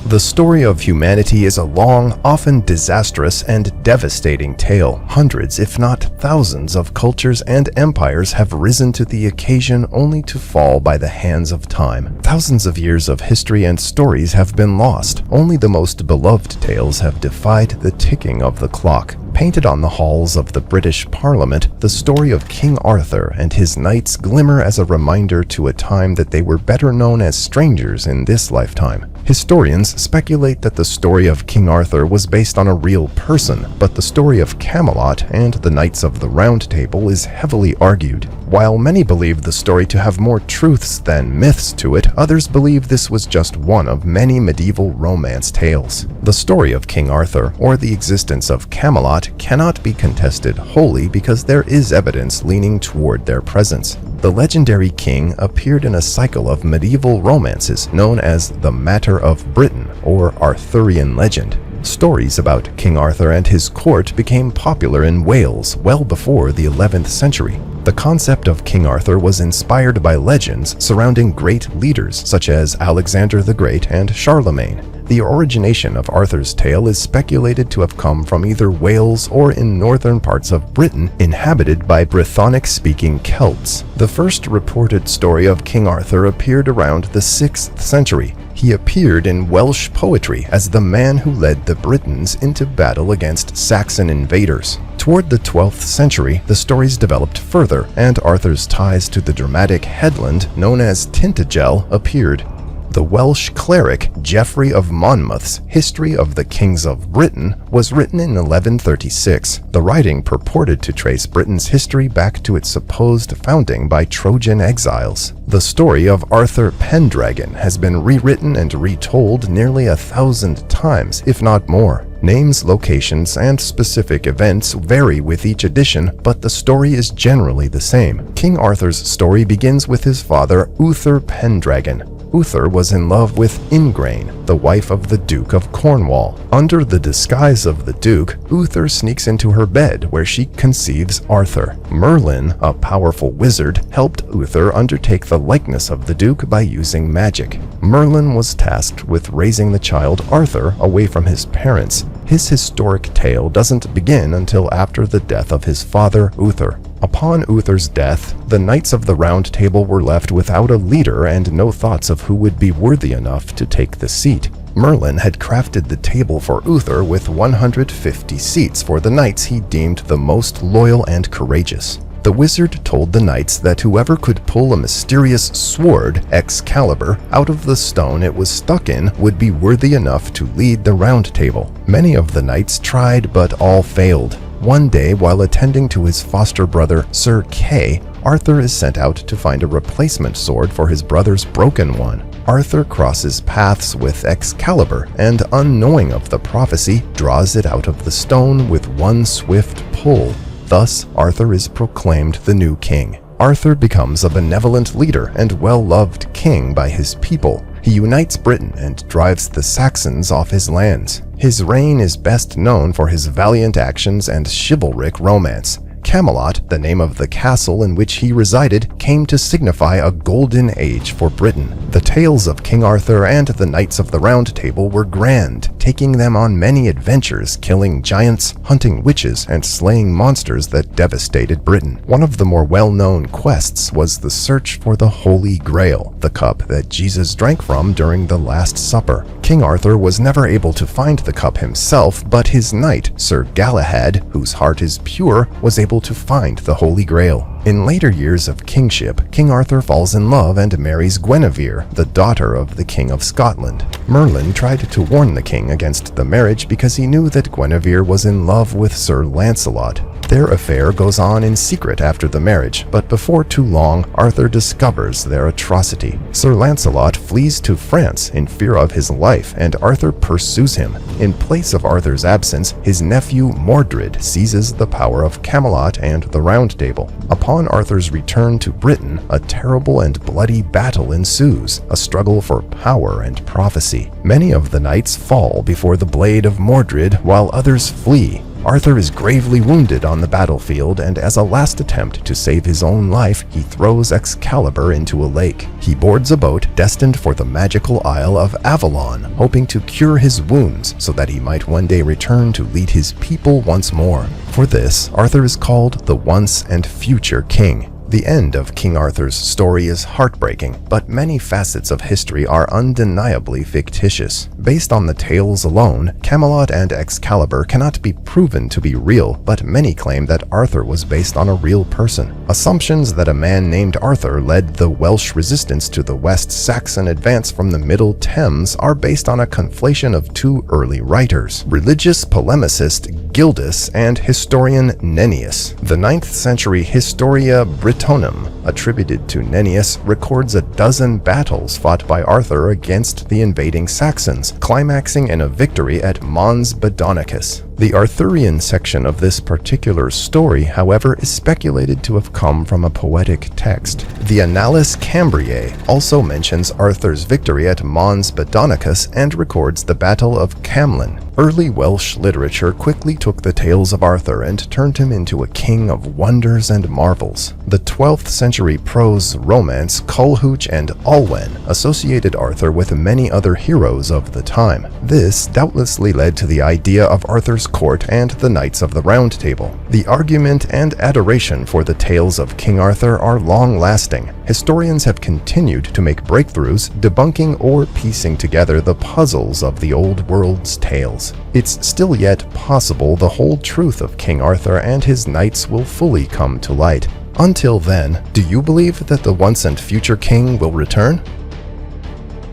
The story of humanity is a long, often disastrous and devastating tale. Hundreds, if not thousands, of cultures and empires have risen to the occasion only to fall by the hands of time. Thousands of years of history and stories have been lost. Only the most beloved tales have defied the ticking of the clock. Painted on the halls of the British Parliament, the story of King Arthur and his knights glimmer as a reminder to a time that they were better known as strangers in this lifetime. Historians speculate that the story of King Arthur was based on a real person, but the story of Camelot and the Knights of the Round Table is heavily argued. While many believe the story to have more truths than myths to it, others believe this was just one of many medieval romance tales. The story of King Arthur, or the existence of Camelot, cannot be contested wholly because there is evidence leaning toward their presence. The legendary king appeared in a cycle of medieval romances known as the Matter of Britain, or Arthurian legend. Stories about King Arthur and his court became popular in Wales well before the 11th century. The concept of King Arthur was inspired by legends surrounding great leaders such as Alexander the Great and Charlemagne. The origination of Arthur's tale is speculated to have come from either Wales or in northern parts of Britain inhabited by Brythonic-speaking Celts. The first reported story of King Arthur appeared around the 6th century. He appeared in Welsh poetry as the man who led the Britons into battle against Saxon invaders. Toward the 12th century, the stories developed further, and Arthur's ties to the dramatic headland known as Tintagel appeared. The Welsh cleric Geoffrey of Monmouth's History of the Kings of Britain was written in 1136. The writing purported to trace Britain's history back to its supposed founding by Trojan exiles. The story of Arthur Pendragon has been rewritten and retold nearly 1,000 times, if not more. Names, locations, and specific events vary with each edition, but the story is generally the same. King Arthur's story begins with his father, Uther Pendragon. Uther was in love with Ingrain, the wife of the Duke of Cornwall. Under the disguise of the Duke, Uther sneaks into her bed where she conceives Arthur. Merlin, a powerful wizard, helped Uther undertake the likeness of the Duke by using magic. Merlin was tasked with raising the child Arthur away from his parents. His historic tale doesn't begin until after the death of his father, Uther. Upon Uther's death, the Knights of the Round Table were left without a leader and no thoughts of who would be worthy enough to take the seat. Merlin had crafted the table for Uther with 150 seats for the knights he deemed the most loyal and courageous. The wizard told the knights that whoever could pull a mysterious sword, Excalibur, out of the stone it was stuck in would be worthy enough to lead the Round Table. Many of the knights tried, but all failed. One day, while attending to his foster brother, Sir Kay, Arthur is sent out to find a replacement sword for his brother's broken one. Arthur crosses paths with Excalibur and, unknowing of the prophecy, draws it out of the stone with one swift pull. Thus, Arthur is proclaimed the new king. Arthur becomes a benevolent leader and well-loved king by his people. He unites Britain and drives the Saxons off his lands. His reign is best known for his valiant actions and chivalric romance. Camelot, the name of the castle in which he resided, came to signify a golden age for Britain. The tales of King Arthur and the Knights of the Round Table were grand, taking them on many adventures, killing giants, hunting witches, and slaying monsters that devastated Britain. One of the more well-known quests was the search for the Holy Grail, the cup that Jesus drank from during the Last Supper. King Arthur was never able to find the cup himself, but his knight, Sir Galahad, whose heart is pure, was able to find the Holy Grail. In later years of kingship, King Arthur falls in love and marries Guinevere, the daughter of the King of Scotland. Merlin tried to warn the king against the marriage because he knew that Guinevere was in love with Sir Lancelot. Their affair goes on in secret after the marriage, but before too long, Arthur discovers their atrocity. Sir Lancelot flees to France in fear of his life, and Arthur pursues him. In place of Arthur's absence, his nephew Mordred seizes the power of Camelot and the Round Table. Upon Arthur's return to Britain, a terrible and bloody battle ensues, a struggle for power and prophecy. Many of the knights fall before the blade of Mordred, while others flee. Arthur is gravely wounded on the battlefield, and as a last attempt to save his own life, he throws Excalibur into a lake. He boards a boat destined for the magical Isle of Avalon, hoping to cure his wounds so that he might one day return to lead his people once more. For this, Arthur is called the once and future king. The end of King Arthur's story is heartbreaking, but many facets of history are undeniably fictitious. Based on the tales alone, Camelot and Excalibur cannot be proven to be real, but many claim that Arthur was based on a real person. Assumptions that a man named Arthur led the Welsh resistance to the West Saxon advance from the Middle Thames are based on a conflation of two early writers, religious polemicist Gildas and historian Nennius. The 9th century Historia Britonum, attributed to Nennius, records a dozen battles fought by Arthur against the invading Saxons, climaxing in a victory at Mons Badonicus. The Arthurian section of this particular story, however, is speculated to have come from a poetic text. The Annales Cambriae also mentions Arthur's victory at Mons Badonicus and records the Battle of Camlin. Early Welsh literature quickly took the tales of Arthur and turned him into a king of wonders and marvels. The 12th century prose romance Culhwch and Olwen associated Arthur with many other heroes of the time. This doubtlessly led to the idea of Arthur's court and the Knights of the Round Table. The argument and adoration for the tales of King Arthur are long-lasting. Historians have continued to make breakthroughs debunking or piecing together the puzzles of the old world's tales. It's still yet possible the whole truth of King Arthur and his knights will fully come to light. Until then, do you believe that the once and future king will return?